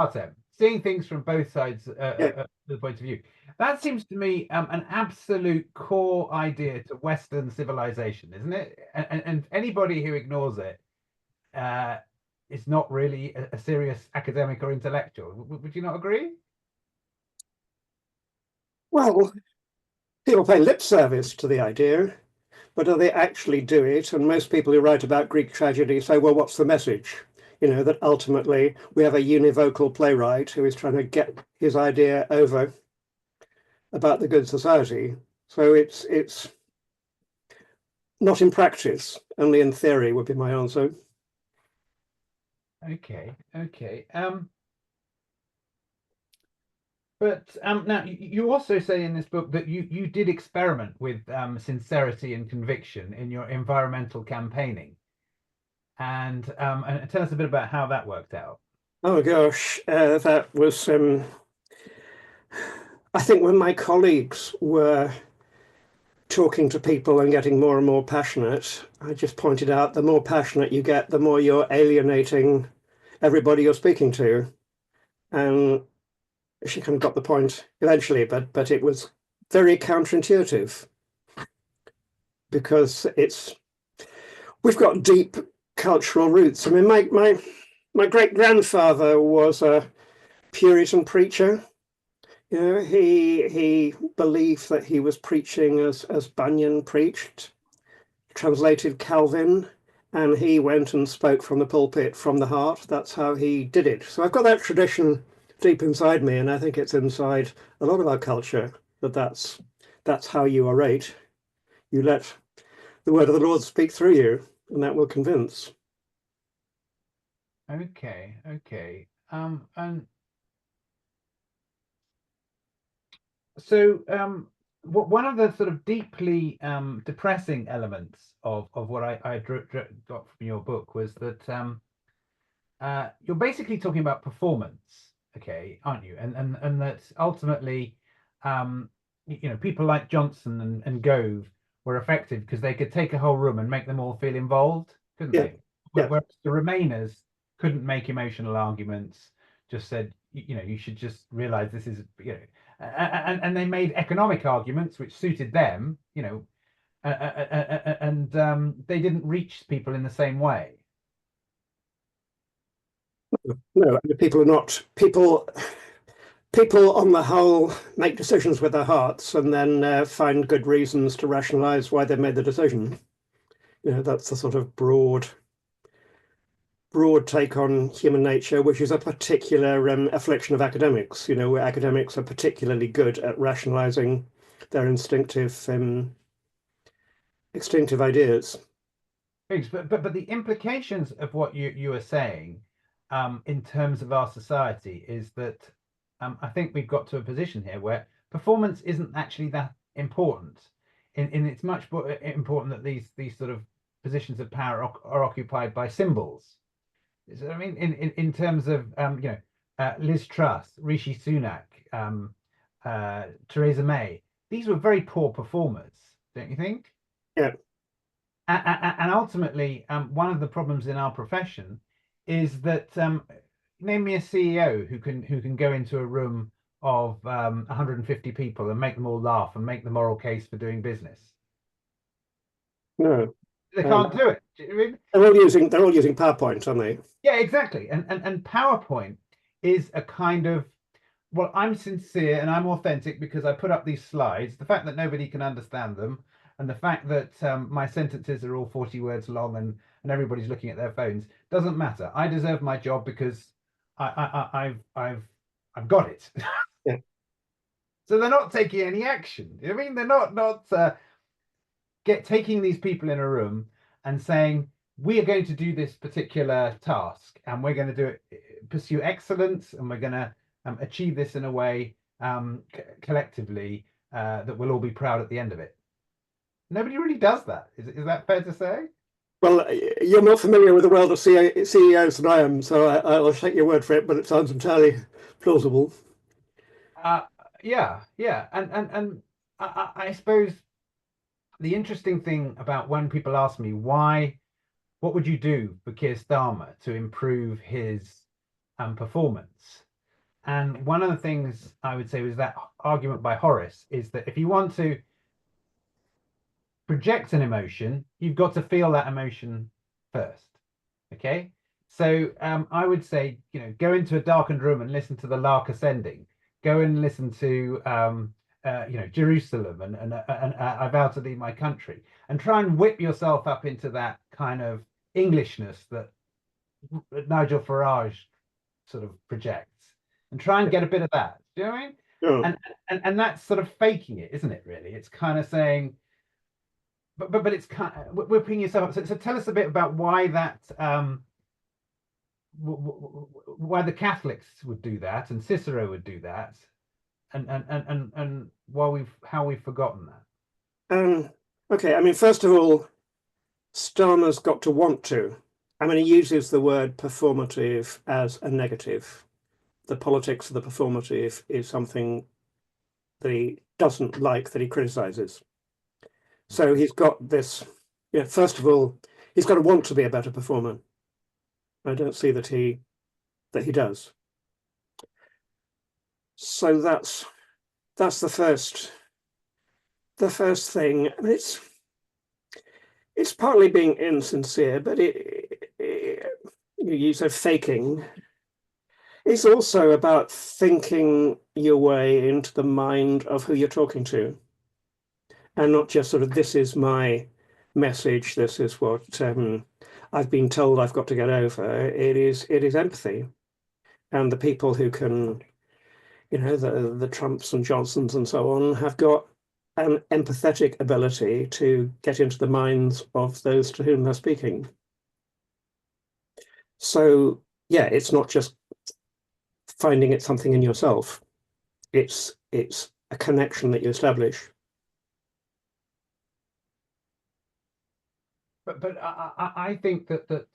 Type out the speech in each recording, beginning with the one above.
Artem, seeing things from both sides Yeah. of the point of view. That seems to me an absolute core idea to Western civilization, isn't it? And anybody who ignores it uh, is not really a serious academic or intellectual. Would you not agree? Well, people pay lip service to the idea, but do they actually do it? And most people who write about Greek tragedy say, well, what's the message? You know, that ultimately we have a univocal playwright who is trying to get his idea over about the good society. So it's not in practice, only in theory would be my answer. Okay, okay. But now you also say in this book that you did experiment with sincerity and conviction in your environmental campaigning, and tell us a bit about how that worked out. Oh gosh, that was. I think when my colleagues were talking to people and getting more and more passionate, I just pointed out the more passionate you get, the more you're alienating everybody you're speaking to. And she kind of got the point eventually, but it was very counterintuitive because it's we've got deep cultural roots. I mean, my great grandfather was a Puritan preacher. You know, he believed that he was preaching as Bunyan preached, translated Calvin, and he went and spoke from the pulpit, from the heart. That's how he did it. So I've got that tradition deep inside me, and I think it's inside a lot of our culture that's how you orate. You let the word of the Lord speak through you, and that will convince. Okay, okay. And so one of the sort of deeply depressing elements of what I got from your book was that you're basically talking about performance, okay, aren't you? And that ultimately, people like Johnson and Gove were effective because they could take a whole room and make them all feel involved, couldn't Yeah, they? yeah. Whereas the Remainers couldn't make emotional arguments, just said, you should just realize this is, and they made economic arguments which suited them, and they didn't reach people in the same way. No, people are not people. People, on the whole, make decisions with their hearts and then find good reasons to rationalize why they made the decision. You know, that's the sort of broad take on human nature, which is a particular affliction of academics. You know, where academics are particularly good at rationalizing their instinctive ideas. But the implications of what you are saying, in terms of our society, is that I think we've got to a position here where performance isn't actually that important. In it's much more important that these sort of positions of power are occupied by symbols. So, I mean, in terms of Liz Truss, Rishi Sunak, Theresa May, these were very poor performers, don't you think? Yeah, And ultimately, one of the problems in our profession is that name me a CEO who can go into a room of 150 people and make them all laugh and make the moral case for doing business. no. They Um, can't do it. Do you know what I mean? they're all using PowerPoint, aren't they? Yeah, exactly. And PowerPoint is a kind of, well, I'm sincere and I'm authentic because I put up these slides. The fact that nobody can understand them, and the fact that my sentences are all 40 words long and everybody's looking at their phones doesn't matter. I deserve my job because I've got it. Yeah. So they're not taking any action. You know what I mean? They're not get taking these people in a room and saying, we are going to do this particular task and we're going to do it, pursue excellence, and we're going to achieve this in a way collectively that we'll all be proud at the end of it. Nobody really does that. Is that fair to say? Well, you're more familiar with the world of CEOs than I am, so I'll take your word for it, but it sounds entirely plausible. Uh, yeah, yeah, and I suppose the interesting thing about when people ask me what would you do for Keir Starmer to improve his performance? And one of the things I would say was that argument by Horace is that if you want to project an emotion, you've got to feel that emotion first. Okay. So I would say, go into a darkened room and listen to the lark ascending. Go and listen to, Jerusalem and I vow to thee my country, and try and whip yourself up into that kind of Englishness that Nigel Farage sort of projects, and try and get a bit of that. Do you know what I mean? Oh, And that's sort of faking it, isn't it? Really, it's kind of saying, but it's kind of whipping yourself up. So tell us a bit about why that why the Catholics would do that and Cicero would do that, and why how we've forgotten that. okay. I mean, first of all, Starmer's got to want to. I mean, he uses the word performative as a negative. The politics of the performative is something that he doesn't like, that he criticizes. So he's got this, first of all, he's got to want to be a better performer. I don't see that he does. So that's the first thing. I mean, it's partly being insincere, but you said faking. It's also about thinking your way into the mind of who you're talking to, and not just sort of, this is my message, this is what I've been told I've got to get over. It is empathy, and the people who can, the Trumps and Johnsons and so on, have got an empathetic ability to get into the minds of those to whom they're speaking. So yeah, it's not just finding it something in yourself. It's a connection that you establish. But I think that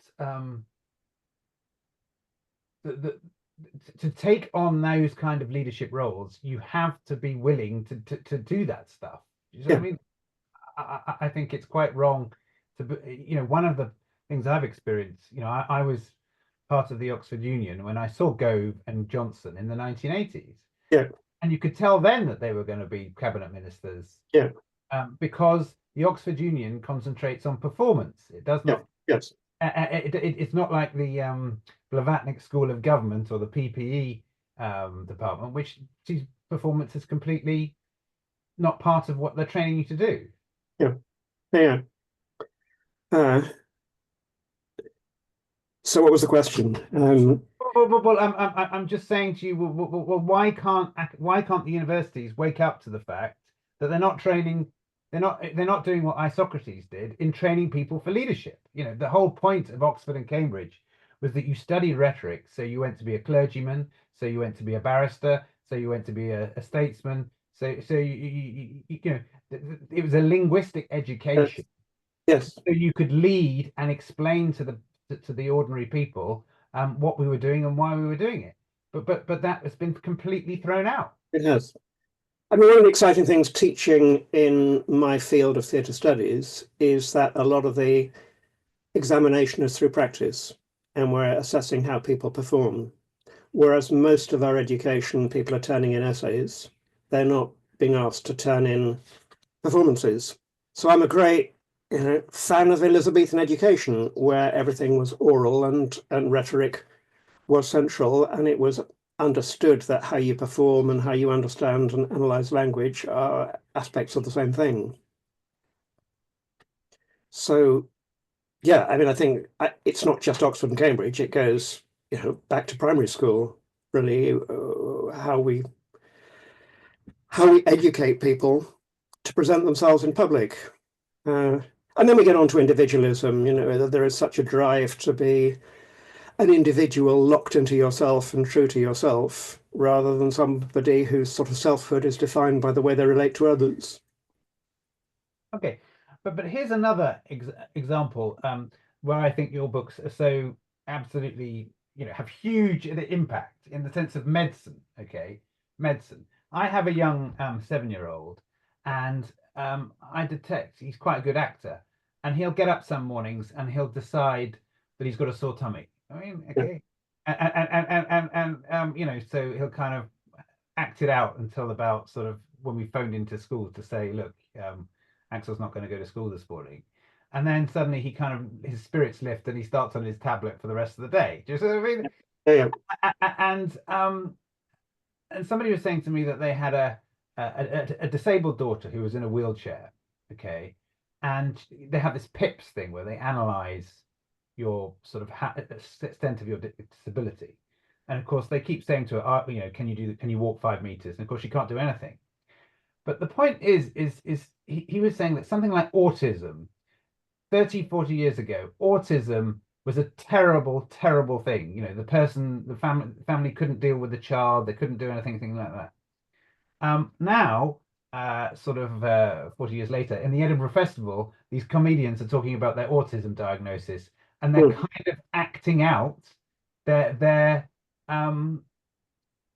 to take on those kind of leadership roles, you have to be willing to do that stuff. You know what I mean? I think it's quite wrong to be, one of the things I've experienced, I was part of the Oxford Union when I saw Gove and Johnson in the 1980s. Yeah. And you could tell then that they were going to be cabinet ministers. Yeah. Because the Oxford Union concentrates on performance. It does not. Yeah. Yes. It's not like the Blavatnik School of Government or the PPE department, which sees performance is completely not part of what they're training you to do. Yeah. Yeah. So what was the question? Well, I'm just saying to you, well, why can't the universities wake up to the fact that they're not training, they're not doing what Isocrates did in training people for leadership? The whole point of Oxford and Cambridge was that you studied rhetoric, so you went to be a clergyman, so you went to be a barrister, so you went to be a statesman, so it was a linguistic education. Yes. So you could lead and explain to the ordinary people what we were doing and why we were doing it. But that has been completely thrown out. It has. I mean, one of the exciting things teaching in my field of theatre studies is that a lot of the examination is through practice, and we're assessing how people perform. Whereas most of our education, people are turning in essays. They're not being asked to turn in performances. So I'm a great fan of Elizabethan education, where everything was oral and rhetoric was central, and it was understood that how you perform and how you understand and analyze language are aspects of the same thing. So yeah, I mean, I think it's not just Oxford and Cambridge. It goes, back to primary school, really, how we educate people to present themselves in public. And then we get on to individualism. There is such a drive to be an individual locked into yourself and true to yourself, rather than somebody whose sort of selfhood is defined by the way they relate to others. Okay, but here's another example where I think your books are so absolutely, have huge impact in the sense of medicine. Okay, medicine. I have a young 7-year-old, and I detect he's quite a good actor, and he'll get up some mornings and he'll decide that he's got a sore tummy. I mean, okay. and you know, so he'll kind of act it out until about sort of when we phoned into school to say, look, Axel's not going to go to school this morning. And then suddenly he kind of, his spirits lift and he starts on his tablet for the rest of the day. Do you see what I mean? Yeah, And somebody was saying to me that they had a disabled daughter who was in a wheelchair, okay, and they have this PIPS thing where they analyze your sort of extent of your disability, and of course they keep saying to her, oh, you know, can you walk 5 meters? And of course she can't do anything. But the point is he was saying that something like autism 30, 40 years ago, autism was a terrible, terrible thing. You know, the family couldn't deal with the child, they couldn't do anything like that. Now, sort of 40 years later, in the Edinburgh Festival, these comedians are talking about their autism diagnosis, and they're kind of acting out their um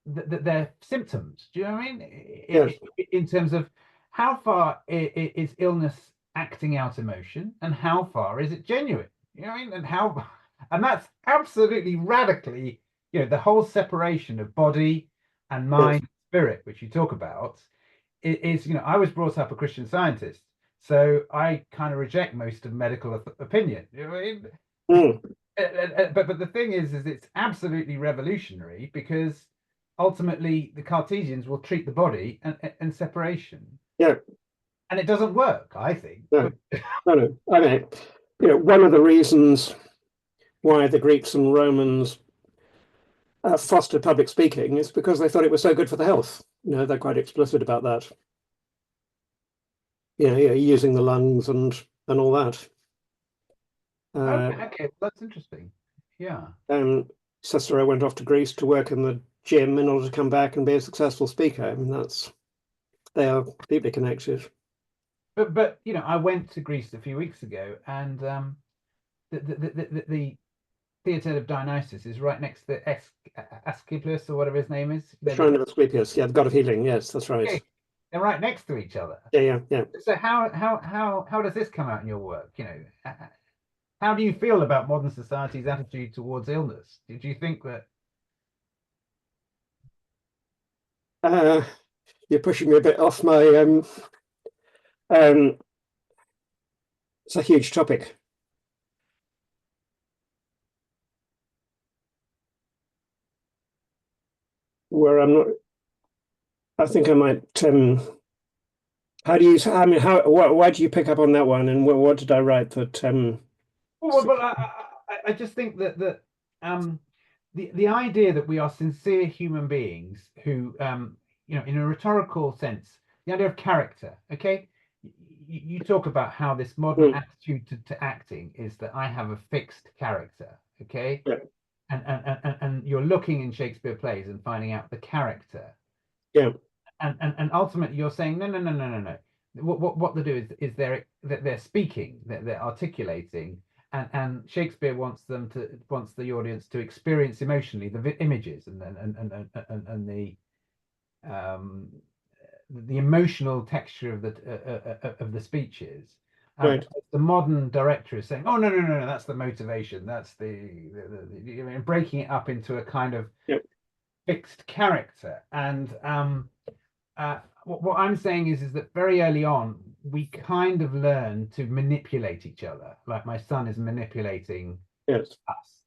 their symptoms. Do you know what I mean? yes, In terms of how far is illness acting out emotion, and how far is it genuine? You know what I mean? And that's absolutely radically, you know, the whole separation of body and yes, mind, spirit, which you talk about, is, you know, I was brought up a Christian Scientist, so I kind of reject most of medical opinion. You know what I mean? mm, But the thing is it's absolutely revolutionary because ultimately the Cartesians will treat the body and separation, yeah, and it doesn't work, I think. no, no. I mean, you know, one of the reasons why the Greeks and Romans fostered public speaking is because they thought it was so good for the health. You know, they're quite explicit about that. You know, yeah, using the lungs and all that. Okay, that's interesting. Yeah. And Cicero went off to Greece to work in the gym in order to come back and be a successful speaker. I mean, they are deeply connected. But you know, I went to Greece a few weeks ago, and the theatre of Dionysus is right next to the Asclepius or whatever his name is. The Shrine of Asclepius, yeah, the god of healing. Yes, that's right. Okay, they're right next to each other. Yeah, yeah, yeah. So how does this come out in your work? You know, how do you feel about modern society's attitude towards illness? Did you think that? Uh, you're pushing me a bit off my. It's a huge topic. Where I'm not. I think I might. How do you? I mean, why do you pick up on that one? And what did I write that? Well, I just think that the idea that we are sincere human beings who you know, in a rhetorical sense, the idea of character. Okay, you talk about how this modern attitude to acting is that I have a fixed character. Okay, Yeah, and you're looking in Shakespeare plays and finding out the character, yeah, and ultimately you're saying no. What they do is they're speaking, they're articulating, and Shakespeare wants the audience to experience emotionally the images and um, the emotional texture of the speeches. right. The modern director is saying, "Oh no, that's the motivation. That's I mean, breaking it up into a kind of Yeah, fixed character." And what I'm saying is that very early on we kind of learn to manipulate each other, like my son is manipulating yes, us,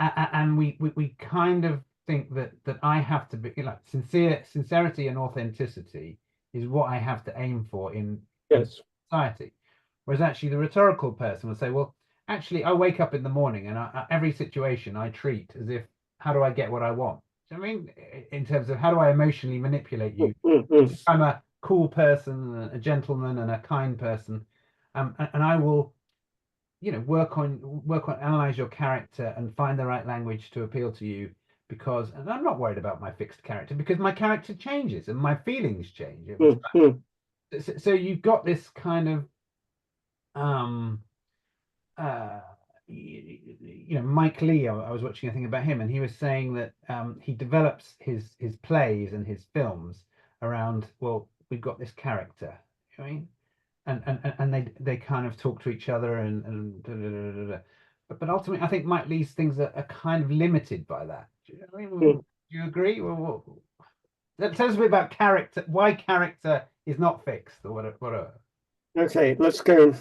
and we kind of think that I have to be, like, sincerity and authenticity is what I have to aim for in yes. society. Whereas actually the rhetorical person will say, well, actually I wake up in the morning and every situation I treat as if, how do I get what I want? So, I mean, in terms of how do I emotionally manipulate you? I'm a cool person, a gentleman, and a kind person, and I will, you know, work on analyze your character and find the right language to appeal to you, because, and I'm not worried about my fixed character because my character changes and my feelings change over time. So you've got this kind of um uh you know, Mike Lee, I was watching a thing about him, and he was saying that he develops his plays and his films around, well, we've got this character, you know what I mean, and they kind of talk to each other and da, da, da, da, da. but ultimately, I think these things are kind of limited by that. Mm. Do you agree? Tell us a bit about character. Why character is not fixed, or whatever. Okay, let's go.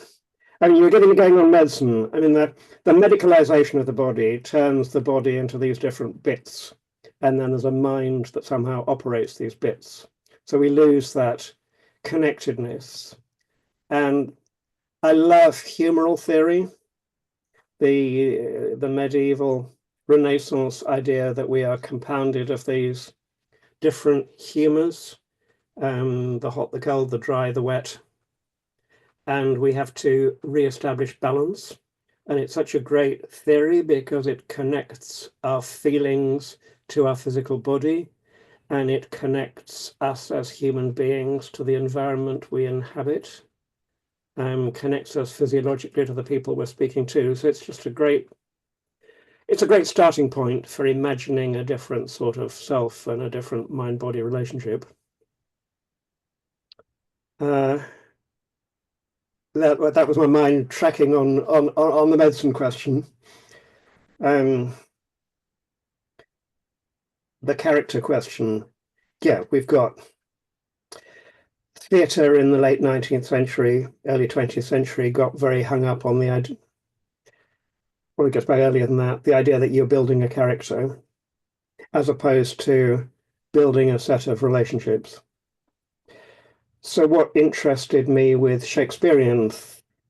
I mean, you're going on medicine. I mean, the medicalization of the body turns the body into these different bits, and then there's a mind that somehow operates these bits. So we lose that connectedness. And I love humoral theory, the medieval Renaissance idea that we are compounded of these different humors, the hot, the cold, the dry, the wet, and we have to re-establish balance. And it's such a great theory because it connects our feelings to our physical body, and it connects us as human beings to the environment we inhabit, connects us physiologically to the people we're speaking to. So it's just it's a great starting point for imagining a different sort of self and a different mind-body relationship. That was my mind tracking on the medicine question. The character question. Yeah, we've got theatre in the late 19th century, early 20th century got very hung up on the idea, well, it goes back earlier than that, the idea that you're building a character as opposed to building a set of relationships. So what interested me with Shakespearean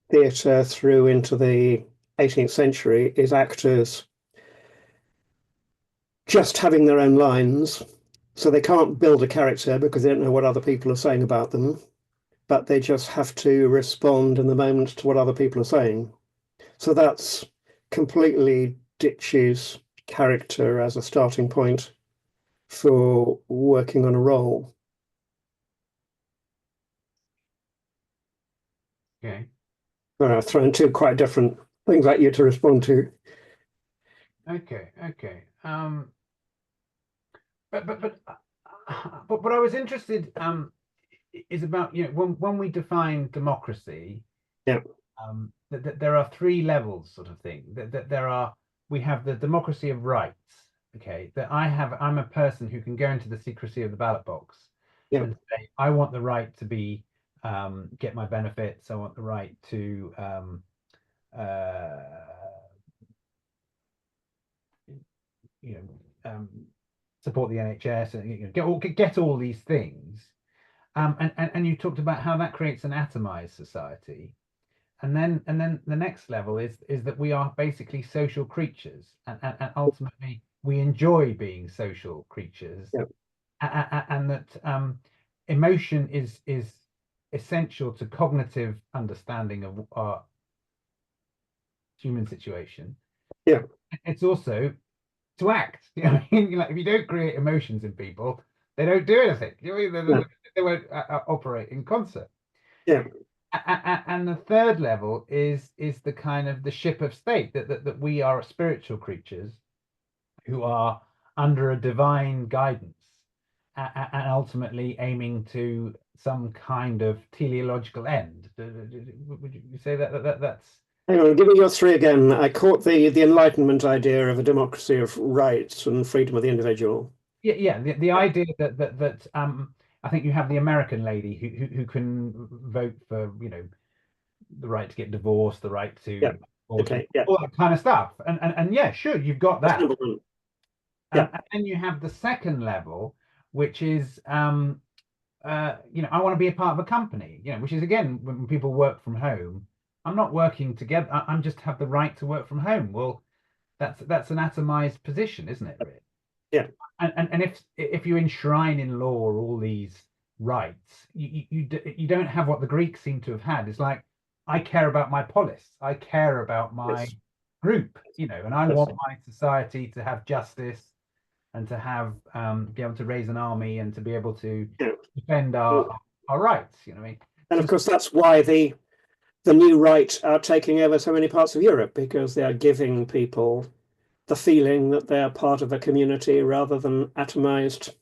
theatre through into the 18th century is actors just having their own lines. So they can't build a character because they don't know what other people are saying about them, but they just have to respond in the moment to what other people are saying. So that's completely ditches character as a starting point for working on a role. Okay. I've thrown two quite different things at you to respond to. Okay. But what I was interested is about, when we define democracy, Yeah, that there are three levels, sort of thing. That we have the democracy of rights. Okay, that I'm a person who can go into the secrecy of the ballot box yeah, and say, I want the right to be get my benefits. I want the right to uh, you know support the NHS and get all these things. And you talked about how that creates an atomized society. And then the next level is that we are basically social creatures, and ultimately we enjoy being social creatures, yeah, and that emotion is essential to cognitive understanding of our human situation. yeah. It's also to act. Like, if you don't create emotions in people, they don't do anything. Yeah, They won't operate in concert. yeah. And the third level is the kind of the ship of state, that we are spiritual creatures who are under a divine guidance, and ultimately aiming to some kind of teleological end. Would you say that's Hang on, give me your three again. I caught the Enlightenment idea of a democracy of rights and freedom of the individual. yeah, the Yeah, idea that I think you have the American lady who can vote for, the right to get divorced, the right yeah. to Okay, yeah. all that kind of stuff. And yeah, sure, you've got That's that. number one. Yeah, And then you have the second level, which is I want to be a part of a company, which is, again, when people work from home. I'm not working together. I'm just have the right to work from home. Well, that's an atomized position, isn't it, really? yeah, And if you enshrine in law all these rights, you don't have what the Greeks seem to have had. It's like, I care about my polis, I care about my yes, group, and I yes, want my society to have justice, and to have be able to raise an army, and to be able to yeah. defend Mm. our rights. You know what I mean? And of So course, that's why the new right are taking over so many parts of Europe because they are giving people the feeling that they are part of a community rather than atomized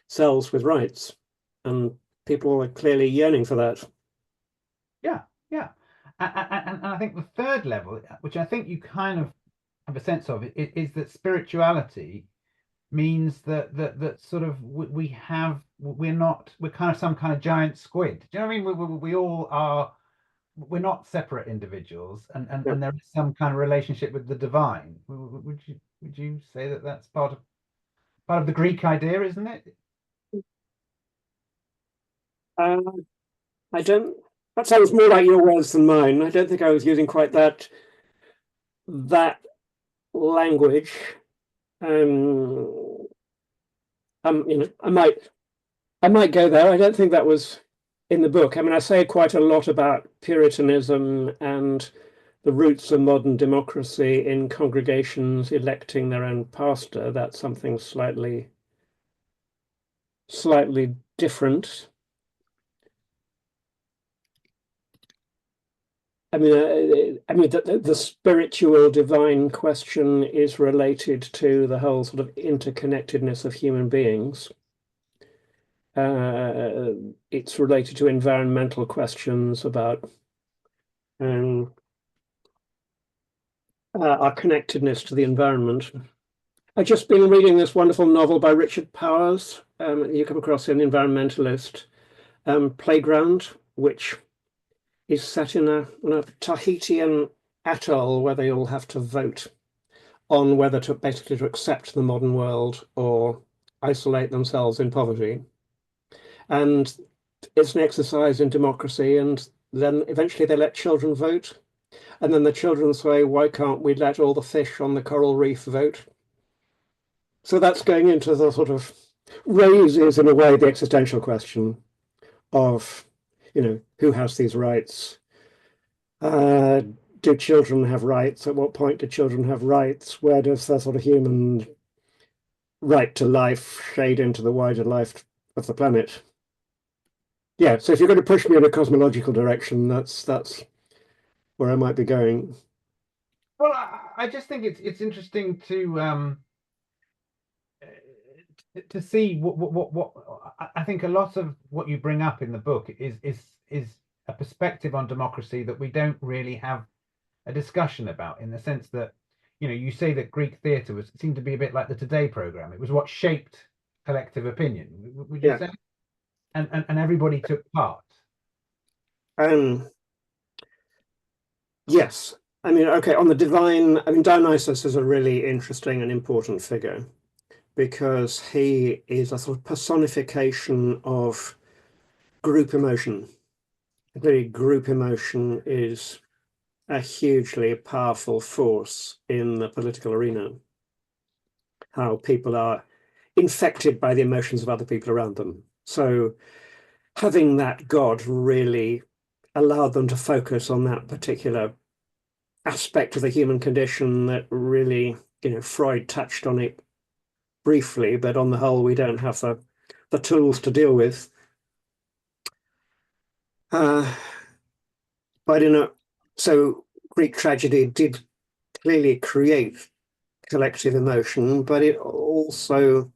cells with rights. And people are clearly yearning for that. yeah, yeah. And I think the third level, which I think you kind of have a sense of, is that spirituality means that sort of we're kind of some kind of giant squid. Do you know what I mean? We all are. We're not separate individuals, Yeah. and there is some kind of relationship with the divine. Would you say that that's part of the Greek idea, isn't it? Uh, I don't. That sounds more like your words than mine. I don't think I was using quite that language. Um, I might go there. I don't think that was in the book. I mean, I say quite a lot about Puritanism and the roots of modern democracy in congregations electing their own pastor. That's something slightly different. I mean, the spiritual divine question is related to the whole sort of interconnectedness of human beings. It's related to environmental questions about um, our connectedness to the environment. I've just been reading this wonderful novel by Richard Powers. You come across an environmentalist, Playground, which is set in a Tahitian atoll where they all have to vote on whether to basically to accept the modern world or isolate themselves in poverty. And it's an exercise in democracy. And then eventually they let children vote. And then the children say, why can't we let all the fish on the coral reef vote? So that's going into the sort of raises, in a way, the existential question of, who has these rights? Do children have rights? At what point do children have rights? Where does the sort of human right to life shade into the wider life of the planet? Yeah, so if you're going to push me in a cosmological direction, that's where I might be going. Well, I just think it's interesting to see what I think a lot of what you bring up in the book is a perspective on democracy that we don't really have a discussion about, in the sense that, you say that Greek theatre seemed to be a bit like the Today program. It was what shaped collective opinion. Would you Yeah. say? And everybody took part. Um, yes. I mean, okay, on the divine, I mean, Dionysus is a really interesting and important figure because he is a sort of personification of group emotion. Clearly, group emotion is a hugely powerful force in the political arena. How people are infected by the emotions of other people around them. So having that god really allowed them to focus on that particular aspect of the human condition that really, Freud touched on it briefly, but on the whole, we don't have the tools to deal with. But so Greek tragedy did clearly create collective emotion, but it also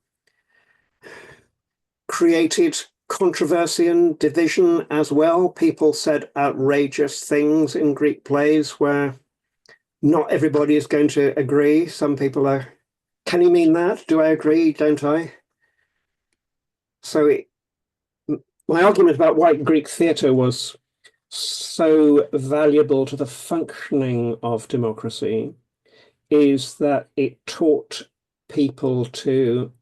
created controversy and division as well. People said outrageous things in Greek plays where not everybody is going to agree. Some people are, can you mean that? Do I agree? Don't I? So my argument about why Greek theatre was so valuable to the functioning of democracy is that it taught people to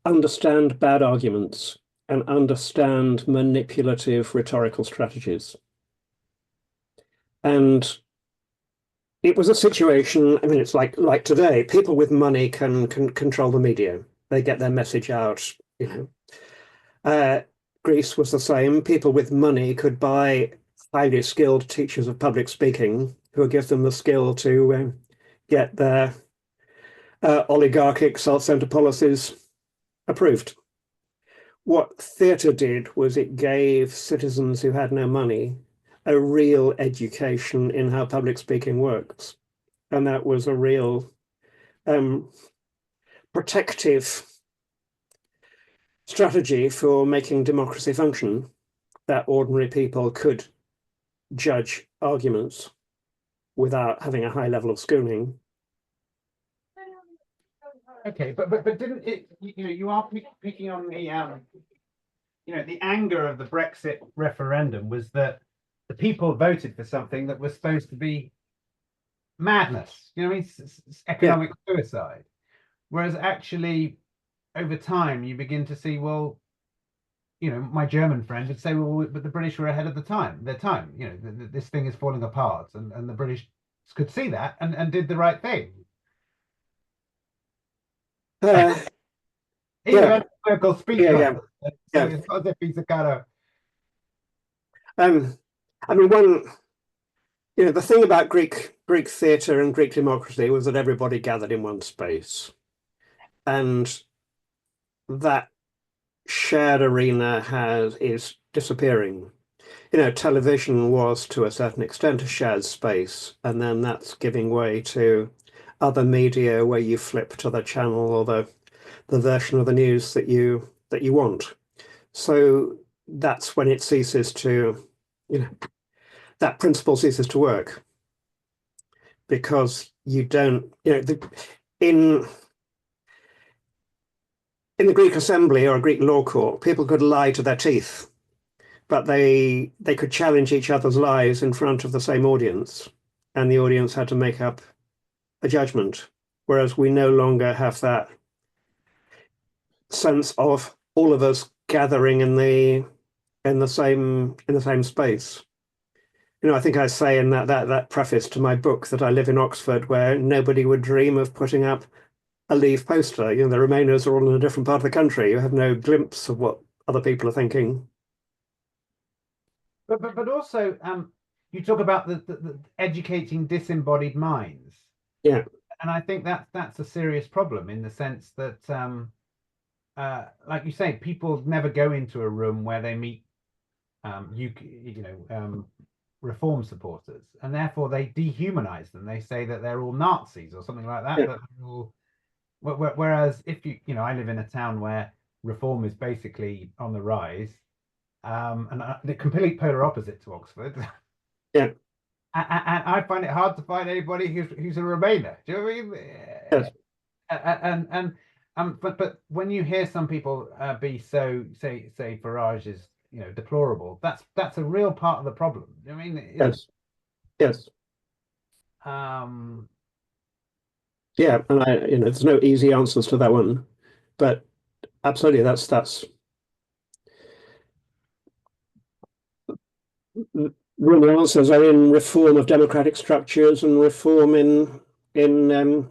understand bad arguments and understand manipulative rhetorical strategies. And it was a situation, I mean, it's like today, people with money can control the media. They get their message out, Greece was the same. People with money could buy highly skilled teachers of public speaking who would give them the skill to get their oligarchic self-centered policies approved. What theatre did was it gave citizens who had no money a real education in how public speaking works. And that was a real protective strategy for making democracy function, that ordinary people could judge arguments without having a high level of schooling. Okay, but didn't it? You are picking on the the anger of the Brexit referendum was that the people voted for something that was supposed to be madness. You know what I mean? It's economic suicide. Whereas actually, over time, you begin to see, well, my German friend would say, well, but the British were ahead of their time. This thing is falling apart, and the British could see that and did the right thing. He's a circle speech. So it's not as if he's a kind of. I mean, the thing about Greek theatre and Greek democracy was that everybody gathered in one space, and that shared arena is disappearing. Television was to a certain extent a shared space, and then that's giving way to other media where you flip to the channel or the version of the news that you want. So that's when it ceases to, that principle ceases to work, because you don't, in the Greek assembly or a Greek law court, people could lie to their teeth, but they could challenge each other's lies in front of the same audience, and the audience had to make up a judgment. Whereas we no longer have that sense of all of us gathering in the same space. I think I say in that preface to my book that I live in Oxford, where nobody would dream of putting up a Leave poster. The Remainers are all in a different part of the country. You have no glimpse of what other people are thinking. But also, you talk about the educating disembodied minds. Yeah. And I think that's a serious problem, in the sense that, like you say, people never go into a room where they meet, reform supporters, and therefore they dehumanize them. They say that they're all Nazis or something like that. Yeah. Whereas if I live in a town where reform is basically on the rise, and the complete polar opposite to Oxford. Yeah. And I find it hard to find anybody who's a Remainer. Do you know what I mean? Yes. But when you hear some people be so, say Farage is deplorable, that's a real part of the problem. Do you know what I mean? Yes. Yeah, and there's no easy answers to that one, but absolutely, that's the answers are in reform of democratic structures and reform in the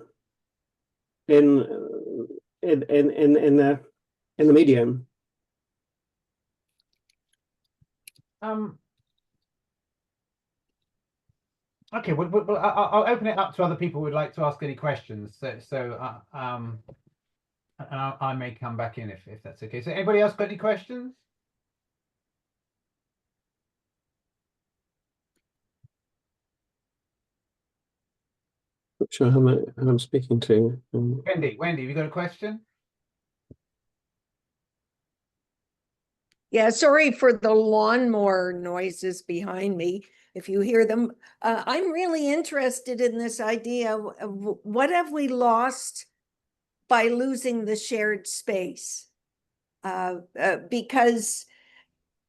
medium. Okay, well, I'll open it up to other people who'd like to ask any questions. And I may come back in if that's okay. So, anybody else got any questions? Not sure who I'm speaking to. Wendy, have you got a question? Yeah, sorry for the lawnmower noises behind me, if you hear them. I'm really interested in this idea of what have we lost by losing the shared space? Because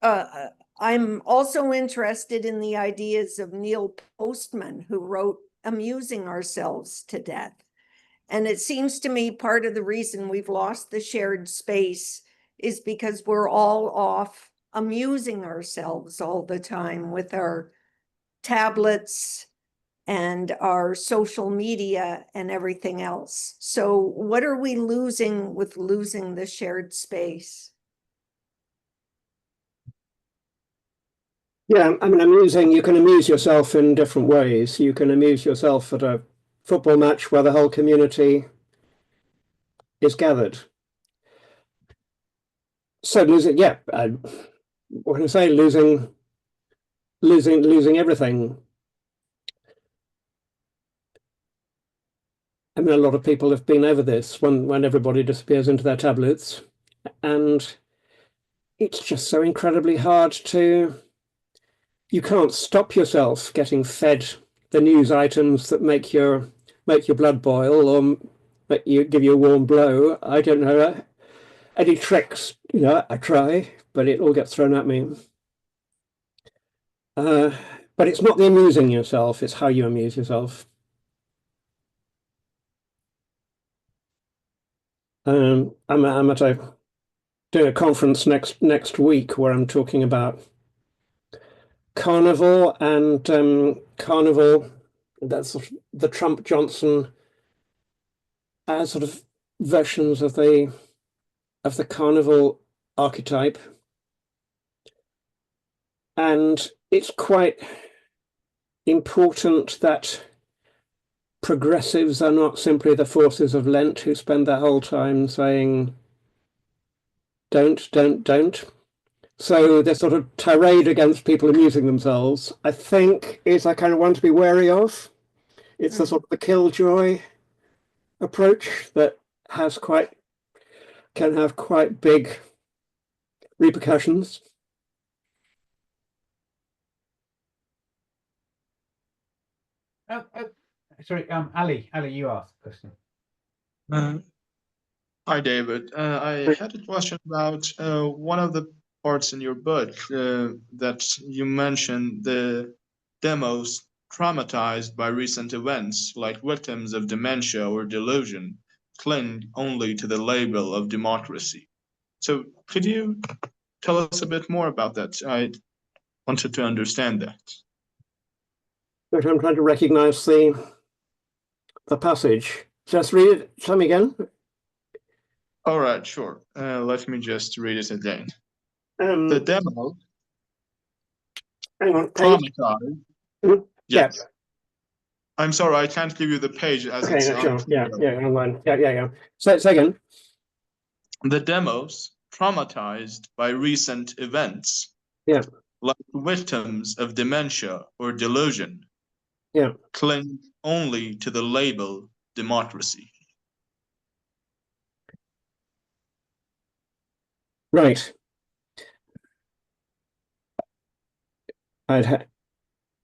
I'm also interested in the ideas of Neil Postman, who wrote Amusing Ourselves to Death. And it seems to me part of the reason we've lost the shared space is because we're all off amusing ourselves all the time with our tablets and our social media and everything else. So what are we losing with losing the shared space? Yeah, I mean, you can amuse yourself in different ways. You can amuse yourself at a football match where the whole community is gathered. So losing, yeah, what can I say? Losing everything. I mean, a lot of people have been over this when everybody disappears into their tablets, and it's just so incredibly hard to you can't stop yourself getting fed the news items that make your blood boil or give you a warm blow. I don't know any tricks. I try, but it all gets thrown at me. But it's not the amusing yourself; it's how you amuse yourself. I'm doing a conference next week where I'm talking about carnival and carnival. That's sort of the Trump Johnson sort of versions of the carnival archetype, and it's quite important that progressives are not simply the forces of Lent who spend their whole time saying don't, don't, don't. So this sort of tirade against people amusing themselves, I think, is a kind of one to be wary of. It's the sort of the killjoy approach that can have quite big repercussions. Sorry, Ali, you asked a question. Hi, David. I had a question about one of the parts in your book that you mentioned the demos traumatized by recent events, like victims of dementia or delusion, cling only to the label of democracy. So could you tell us a bit more about that? I wanted to understand that. But I'm trying to recognize the passage. Just read it. Tell me again. All right, sure. Let me just read it again. The The demo hang on, traumatized. Yes. Yeah. I'm sorry, I can't give you the page as Okay, it's sure. unclear. Yeah, online. Yeah. Say again. The demos traumatized by recent events. Yeah. Like victims of dementia or delusion. Yeah. Cling only to the label democracy. Right. Okay,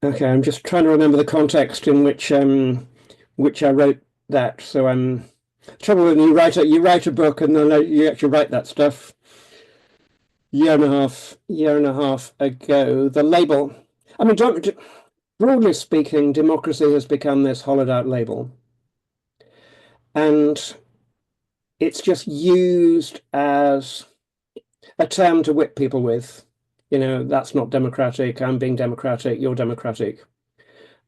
I'm just trying to remember the context in which I wrote that. So trouble when you write a book and then you actually write that stuff. Year and a half ago, the label. I mean, broadly speaking, democracy has become this hollowed out label, and it's just used as a term to whip people with. That's not democratic. I'm being democratic. You're democratic.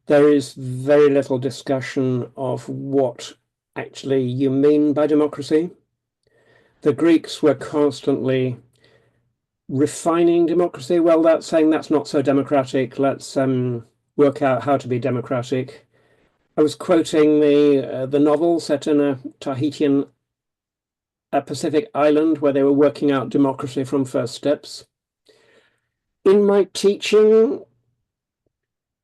There is very little discussion of what actually you mean by democracy. The Greeks were constantly refining democracy. Well, that's saying that's not so democratic. Let's work out how to be democratic. I was quoting the novel set in a Tahitian Pacific island where they were working out democracy from first steps. In my teaching,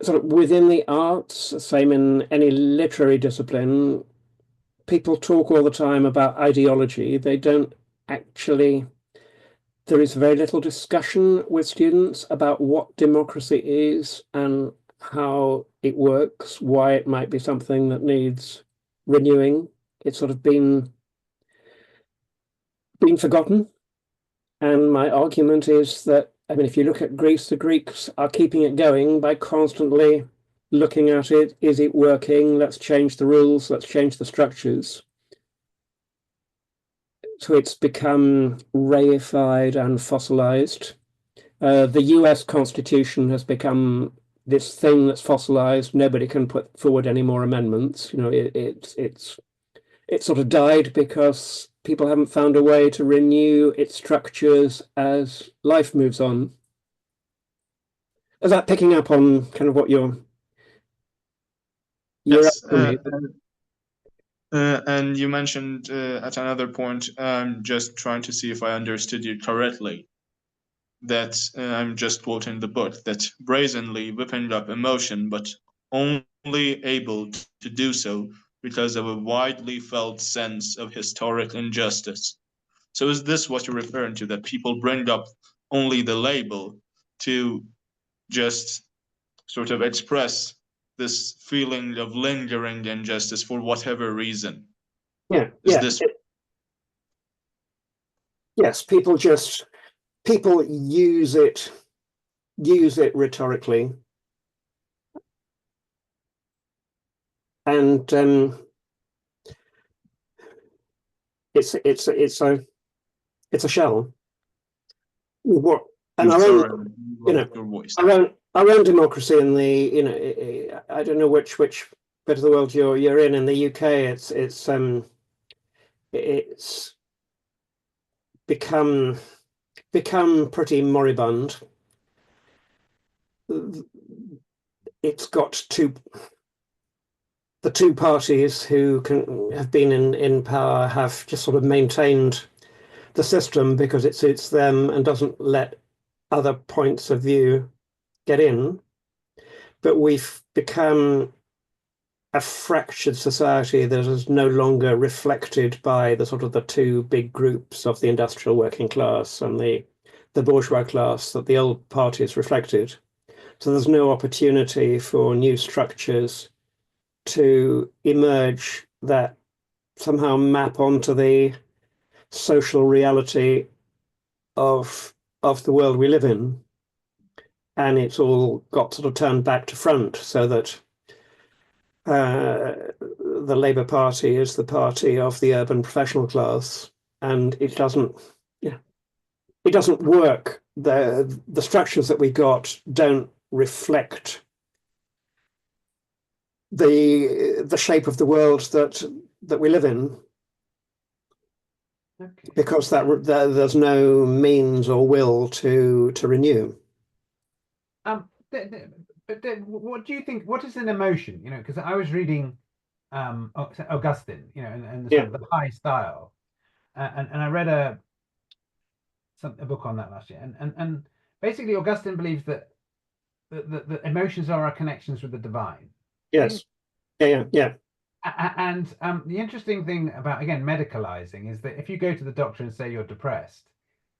sort of within the arts, same in any literary discipline, people talk all the time about ideology. They don't actually, there is very little discussion with students about what democracy is and how it works, why it might be something that needs renewing. It's sort of been forgotten. And my argument is that, I mean, if you look at Greece, the Greeks are keeping it going by constantly looking at it. Is it working? Let's change the rules. Let's change the structures. So it's become reified and fossilized. The US Constitution has become this thing that's fossilized. Nobody can put forward any more amendments. It's sort of died because people haven't found a way to renew its structures as life moves on. Is that picking up on kind of what you're Yes. And you mentioned at another point, I'm just trying to see if I understood you correctly, that I'm just quoting the book, that brazenly whipping up emotion, but only able to do so because of a widely felt sense of historic injustice. So is this what you're referring to, that people bring up only the label to just sort of express this feeling of lingering injustice for whatever reason. Yes, people use it rhetorically, and it's a shell. What and Sorry, your voice. Our own democracy in the I don't know which bit of the world you're in the UK. It's become pretty moribund. It's got the two parties who have been in power have just sort of maintained the system because it suits them and doesn't let other points of view get in. But we've become a fractured society that is no longer reflected by the sort of the two big groups of the industrial working class and the bourgeois class that the old parties reflected. So there's no opportunity for new structures to emerge that somehow map onto the social reality of the world we live in. And it's all got sort of turned back to front, so that the Labour Party is the party of the urban professional class, and it doesn't work. The structures that we got don't reflect the shape of the world that we live in. Okay. Because there's no means or will to renew. But what do you think? What is an emotion? Because I was reading Augustine, and the sort of the high style, and I read a book on that last year, and basically Augustine believes that the emotions are our connections with the divine. Yes. Yeah. And the interesting thing about, again, medicalizing is that if you go to the doctor and say you're depressed,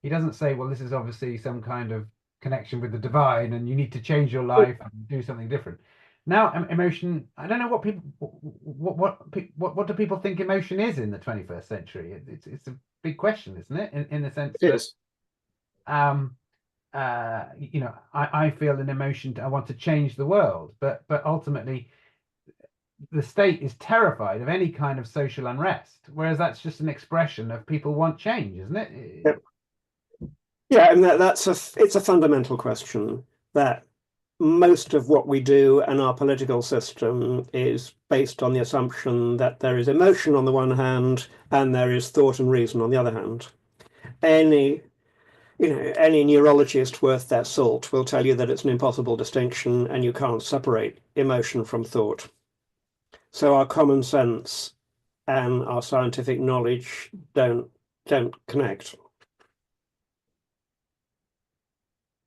he doesn't say, well, this is obviously some kind of connection with the divine and you need to change your life and do something different. Now, emotion, I don't know what do people think emotion is in the 21st century? It's a big question, isn't it? In the sense that I feel an emotion. I want to change the world, but ultimately the state is terrified of any kind of social unrest, whereas that's just an expression of people want change, isn't it? Yeah, and it's a fundamental question that most of what we do and our political system is based on the assumption that there is emotion on the one hand and there is thought and reason on the other hand. Any neurologist worth their salt will tell you that it's an impossible distinction and you can't separate emotion from thought. So our common sense and our scientific knowledge don't connect.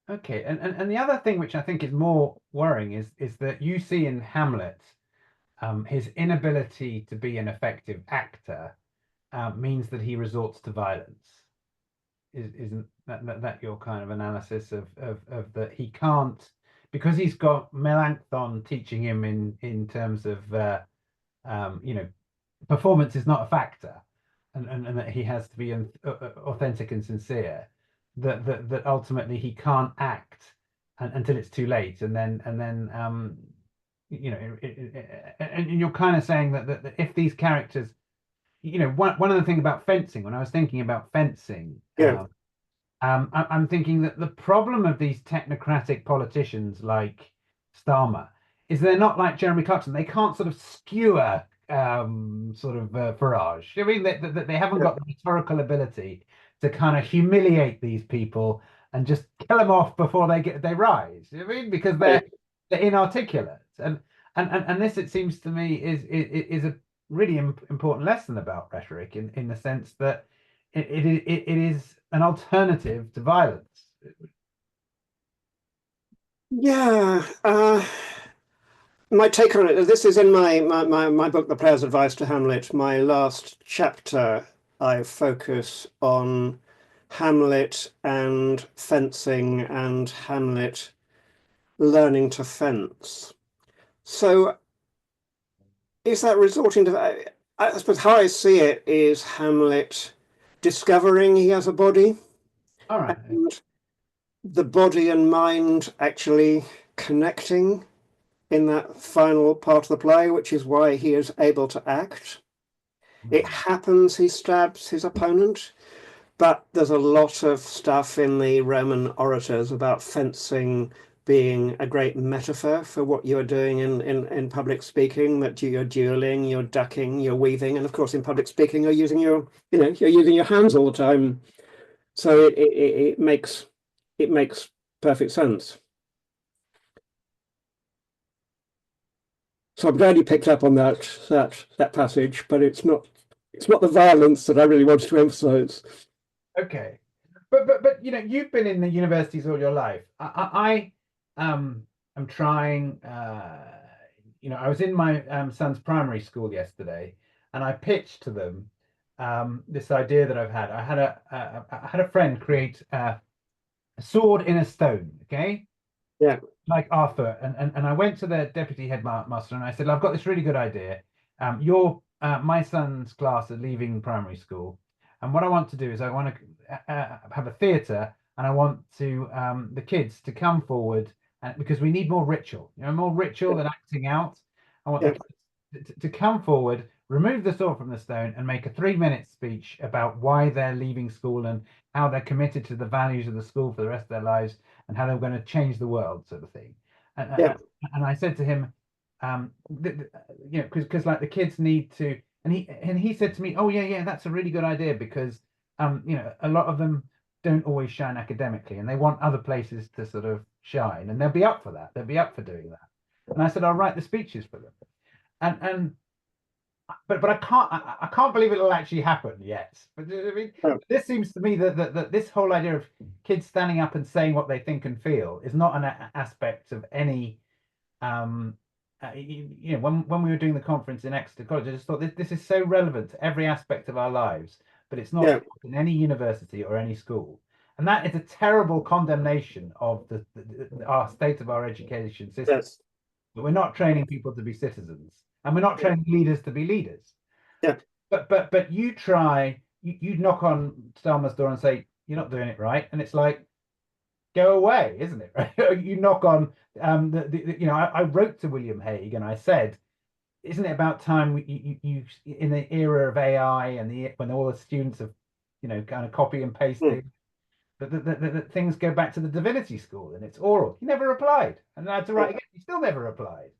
Okay, and the other thing which I think is more worrying is that you see in Hamlet his inability to be an effective actor means that he resorts to violence. Isn't that your kind of analysis of that he can't, because he's got Melanchthon teaching him in terms of performance is not a factor, and that he has to be authentic and sincere, that ultimately he can't act until it's too late, and then and you're kind of saying that if these characters, one of the things about fencing, when I was thinking about fencing, I'm thinking that the problem of these technocratic politicians like Starmer is they're not like Jeremy Clarkson. They can't sort of skewer Farage. I mean, they haven't got the rhetorical ability to kind of humiliate these people and just kill them off before they rise. I mean, because they're inarticulate, and this, it seems to me, is a really important lesson about rhetoric in the sense that it is an alternative to violence. Yeah. My take on it, this is in my book, The Player's Advice to Hamlet. My last chapter, I focus on Hamlet and fencing and Hamlet learning to fence. So is that resorting to, I suppose how I see it is Hamlet discovering he has a body, All right. and the body and mind actually connecting in that final part of the play, which is why he is able to act. It happens he stabs his opponent, but there's a lot of stuff in the Roman orators about fencing being a great metaphor for what you're doing in public speaking, that you're dueling, you're ducking, you're weaving, and of course in public speaking you're using your, you're using your hands all the time. So it makes perfect sense. So I'm glad you picked up on that passage, but it's not the violence that I really wanted to emphasize. Okay, but you've been in the universities all your life. I am trying. I was in my son's primary school yesterday, and I pitched to them this idea that I've had. I had a friend create a sword in a stone. Okay. Yeah. Like Arthur, and I went to the deputy headmaster and I said, I've got this really good idea. My son's class are leaving primary school, and what I want to do is I want to have a theatre, and I want to the kids to come forward, and because we need more ritual, more ritual than acting out. I want the kids to come forward, remove the sword from the stone, and make a 3-minute speech about why they're leaving school and how they're committed to the values of the school for the rest of their lives, and how they're going to change the world, sort of thing. And I said to him, because like the kids need to, and he said to me, oh yeah, that's a really good idea, because a lot of them don't always shine academically, and they want other places to sort of shine, and they'll be up for that. They'll be up for doing that. And I said, I'll write the speeches for them. But I can't believe it'll actually happen yet. But I mean, this seems to me that this whole idea of kids standing up and saying what they think and feel is not an aspect of any. When we were doing the conference in Exeter College, I just thought this is so relevant to every aspect of our lives, but it's not in any university or any school, and that is a terrible condemnation of our state of our education system. Yes. But we're not training people to be citizens, and we're not training leaders to be leaders. Yeah. But you try, you knock on Stelma's door and say, you're not doing it right, and it's like, go away, isn't it? Right? You knock on I wrote to William Hague and I said, isn't it about time you in the era of AI and when all the students have kind of copy and pasting, that things go back to the divinity school and it's oral. He never replied, and I had to write again. He still never replied.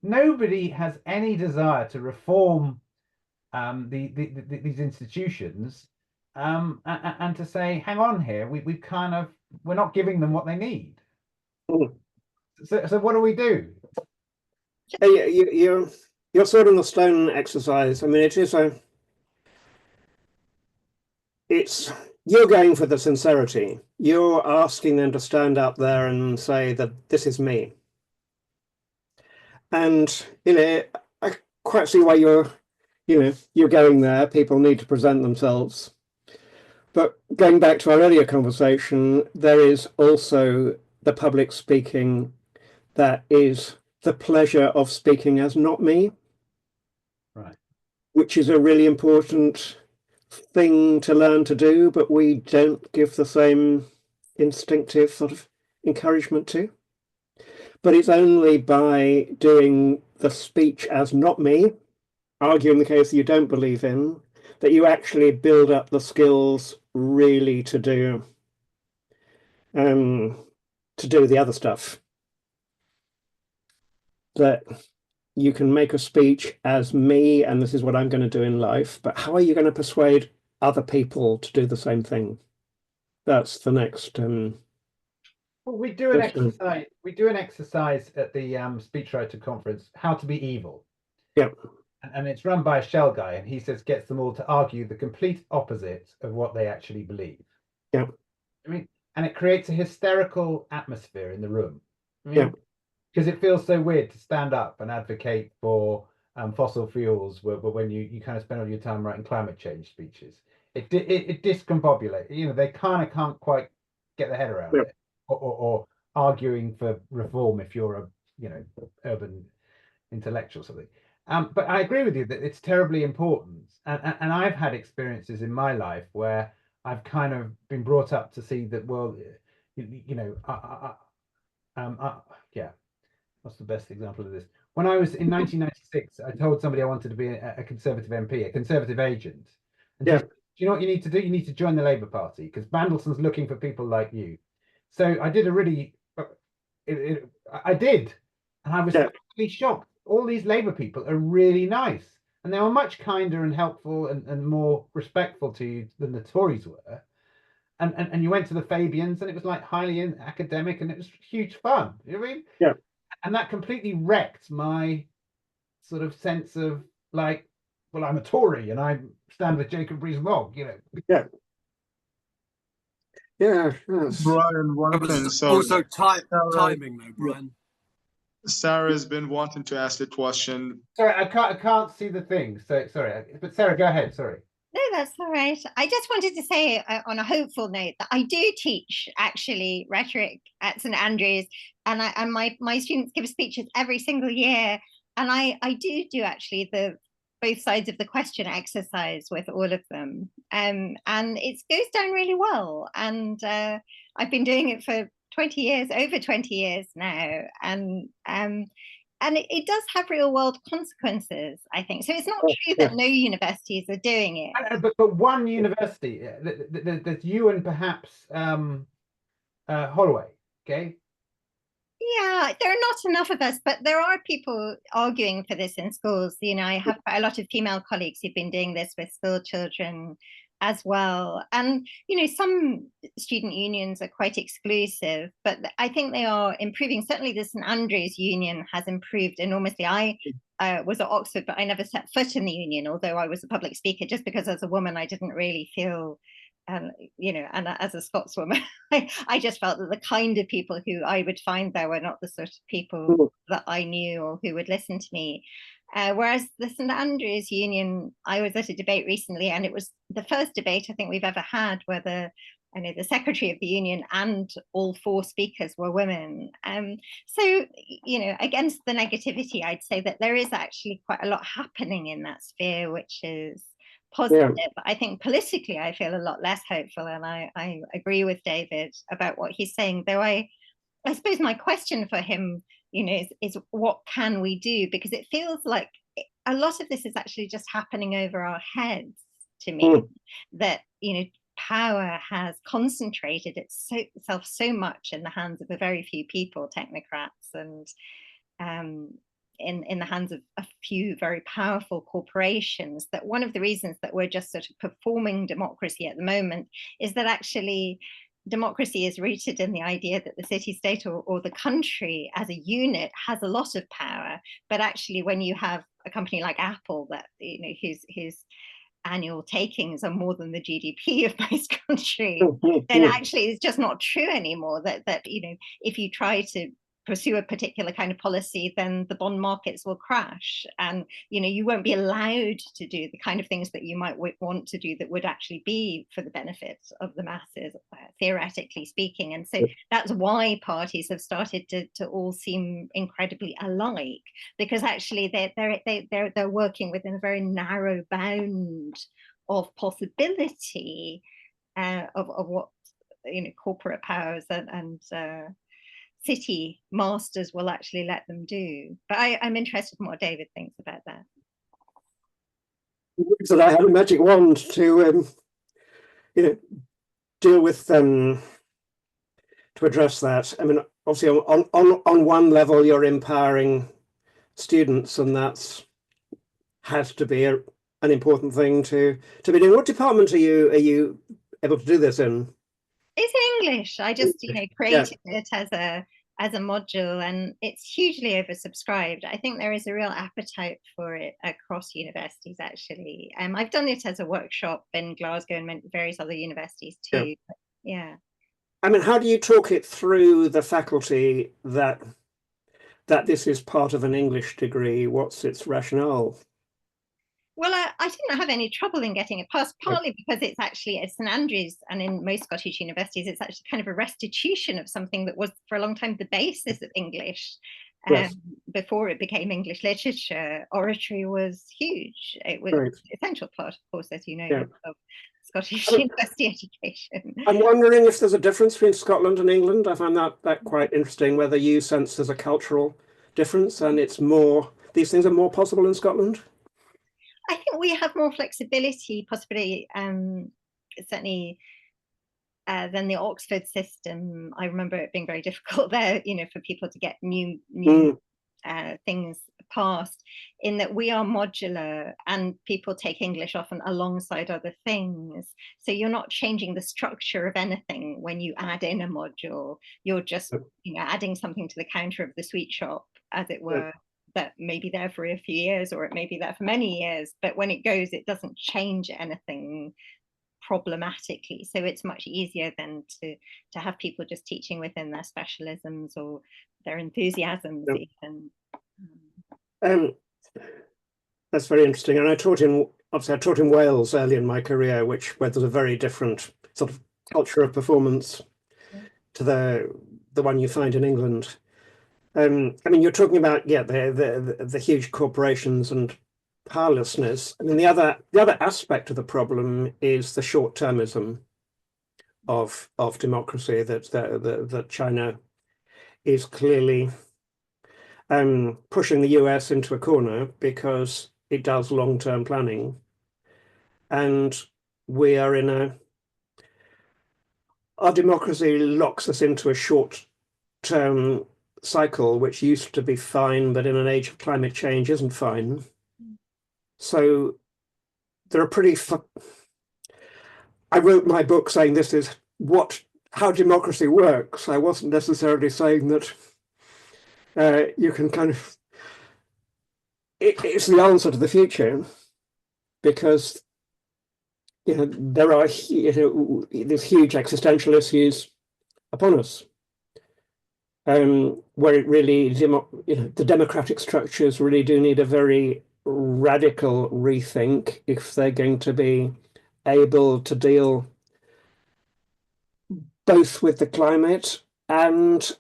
Nobody has any desire to reform these institutions, and to say, hang on here, we're not giving them what they need. So what do we do? Your sword in the stone exercise. I mean, you're going for the sincerity. You're asking them to stand up there and say that this is me. And I quite see why you're going there. People need to present themselves. But going back to our earlier conversation, there is also the public speaking that is the pleasure of speaking as not me. Right. Which is a really important thing to learn to do, but we don't give the same instinctive sort of encouragement to. But it's only by doing the speech as not me, arguing the case that you don't believe in, that you actually build up the skills really to do the other stuff. That you can make a speech as me, and this is what I'm going to do in life, but how are you going to persuade other people to do the same thing? That's the next. Well, we do an exercise. We do an exercise at the speechwriter conference, how to be evil. Yeah. And it's run by a Shell guy, and he gets them all to argue the complete opposite of what they actually believe. Yeah. I mean, and it creates a hysterical atmosphere in the room. Yeah. Because it feels so weird to stand up and advocate for fossil fuels, when you kind of spend all your time writing climate change speeches. It discombobulates. They kind of can't quite get their head around it, or arguing for reform if you're a, you know, urban intellectual or something. But I agree with you that it's terribly important. And I've had experiences in my life where I've kind of been brought up to see that, well, you know, yeah, what's the best example of this? When I was in 1996, I told somebody I wanted to be a Conservative MP, a Conservative agent. And Yeah. do you know what you need to do? You need to join the Labour Party because Mandelson's looking for people like you. So I did a really, I did, and I was totally shocked. All these Labour people are really nice, and they were much kinder and helpful and more respectful to you than the Tories were. And you went to the Fabians, and it was like highly academic, and it was huge fun. You know what I mean? Yeah. And that completely wrecked my sort of sense of like, well, I'm a Tory and I stand with Jacob Rees-Mogg, you know. Yeah. Yeah. Yes. Brian, one thing. So also timing, though, Brian. Sarah has been wanting to ask the question. Sorry, I can't see the thing. So sorry, but Sarah, go ahead. Sorry. No, that's all right. I just wanted to say on a hopeful note that I do teach actually rhetoric at St Andrews, and my students give speeches every single year, and I do actually the both sides of the question exercise with all of them, and it goes down really well. And I've been doing it for 20 years, over 20 years now, and it does have real world consequences, I think. So it's not true that no universities are doing it. But one university, there's you and perhaps Holloway, okay? Yeah, there are not enough of us, but there are people arguing for this in schools. You know, I have quite a lot of female colleagues who've been doing this with school children as well. And, you know, some student unions are quite exclusive, but I think they are improving. Certainly the St Andrews Union has improved enormously. I was at Oxford, but I never set foot in the union, although I was a public speaker, just because as a woman, I didn't really feel, you know, and as a Scotswoman, I just felt that the kind of people who I would find there were not the sort of people that I knew or who would listen to me. Whereas the St Andrews Union, I was at a debate recently, and it was the first debate I think we've ever had where the secretary of the union and all four speakers were women. So, you know, against the negativity, I'd say that there is actually quite a lot happening in that sphere, which is positive. Yeah. I think politically, I feel a lot less hopeful, and I agree with David about what he's saying, though I suppose my question for him, you know, is what can we do? Because it feels like a lot of this is actually just happening over our heads to me, that, you know, power has concentrated itself so much in the hands of a very few people, technocrats, and in the hands of a few very powerful corporations, that one of the reasons that we're just sort of performing democracy at the moment is that actually democracy is rooted in the idea that the city-state or the country as a unit has a lot of power, but actually when you have a company like Apple that, you know, whose annual takings are more than the GDP of most countries, then actually it's just not true anymore, that you know, if you try to pursue a particular kind of policy, then the bond markets will crash, and you know, you won't be allowed to do the kind of things that you might want to do that would actually be for the benefit of the masses, theoretically speaking. And so that's why parties have started to all seem incredibly alike, because actually they're working within a very narrow bound of possibility of what, you know, corporate powers and city masters will actually let them do. But I'm interested in what David thinks about that. That I had a magic wand to, you know, deal with to address that. I mean, obviously, on one level, you're empowering students, and that's has to be an important thing to be doing. What department are you able to do this in? It's English. I just, you know, created it as a module, and it's hugely oversubscribed. I think there is a real appetite for it across universities, actually. I've done it as a workshop in Glasgow and various other universities too. Yeah. I mean, how do you talk it through the faculty that this is part of an English degree? What's its rationale? Well, I didn't have any trouble in getting it passed, partly because it's actually at St Andrews and in most Scottish universities, it's actually kind of a restitution of something that was for a long time the basis of English. Yes. Before it became English literature, oratory was huge. It was Right. an essential part, of course, as you know, Yeah. of Scottish university education. I'm wondering if there's a difference between Scotland and England. I find that quite interesting, whether you sense there's a cultural difference and it's more, these things are more possible in Scotland. I think we have more flexibility, possibly, certainly than the Oxford system. I remember it being very difficult there, you know, for people to get new things passed, in that we are modular and people take English often alongside other things. So you're not changing the structure of anything when you add in a module. You're just, you know, adding something to the counter of the sweet shop, as it were. That may be there for a few years, or it may be there for many years, but when it goes, it doesn't change anything problematically. So it's much easier than to have people just teaching within their specialisms or their enthusiasms even. That's very interesting. And I taught in Wales early in my career, where there's a very different sort of culture of performance to the one you find in England. I mean, you're talking about the huge corporations and powerlessness. I mean, the other aspect of the problem is the short-termism of democracy that China is clearly pushing the US into a corner because it does long-term planning, and we are our democracy locks us into a short-term cycle, which used to be fine, but in an age of climate change isn't fine. So there are I wrote my book saying this is how democracy works. I wasn't necessarily saying that you can kind of, it's the answer to the future, because, you know, there are, you know, these huge existential issues upon us. Where it really, you know, the democratic structures really do need a very radical rethink if they're going to be able to deal both with the climate and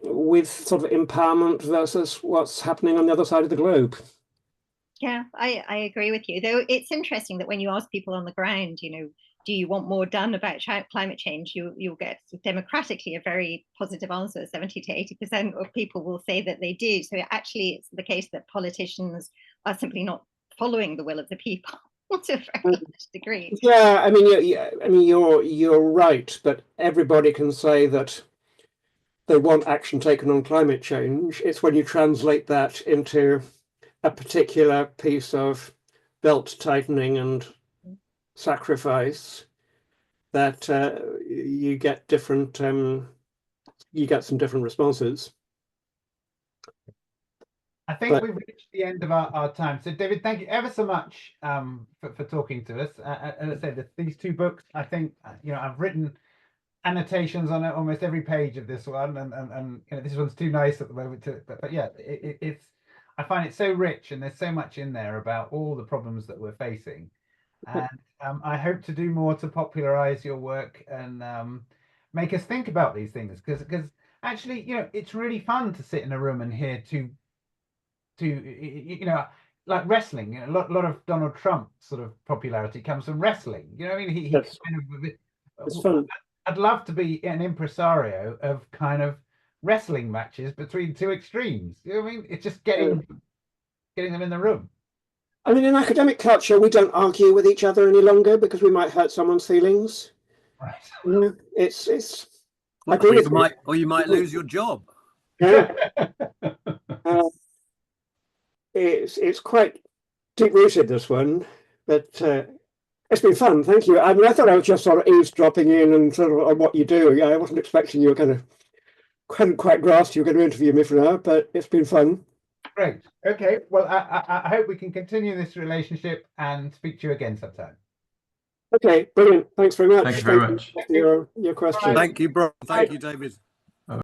with sort of empowerment versus what's happening on the other side of the globe. Yeah, I agree with you. Though it's interesting that when you ask people on the ground, you know, do you want more done about climate change? You'll get democratically a very positive answer. 70 to 80% of people will say that they do. So actually, it's the case that politicians are simply not following the will of the people to a very large degree. Yeah, I mean, you're right, but everybody can say that they want action taken on climate change. It's when you translate that into a particular piece of belt tightening and sacrifice that you get different you get some different responses. I think we've reached the end of our time. So David, thank you ever so much for talking to us. As I said, these two books, I think, you know, I've written annotations on almost every page of this one, and you know, this one's too nice at the moment but yeah, it's, I find it so rich, and there's so much in there about all the problems that we're facing. And I hope to do more to popularize your work and make us think about these things, because actually, you know, it's really fun to sit in a room and hear two you know, like wrestling. You know, a lot of Donald Trump's sort of popularity comes from wrestling. You know what I mean? He Yes. kind of, It's fun. I'd love to be an impresario of kind of wrestling matches between two extremes. You know what I mean? It's just getting them in the room. I mean, in academic culture, we don't argue with each other any longer because we might hurt someone's feelings. Right. You know, it's. I agree with you. Or you might lose your job. Yeah. It's quite deep-rooted, this one, but it's been fun. Thank you. I mean, I thought I was just sort of eavesdropping in and sort of on what you do. I wasn't expecting you hadn't quite grasped you were going to interview me for now, but it's been fun. Great. Okay. Well, I hope we can continue this relationship and speak to you again sometime. Okay, brilliant. Thanks very much. Thank you very much. For your question. Thank you, bro. Thank you, David.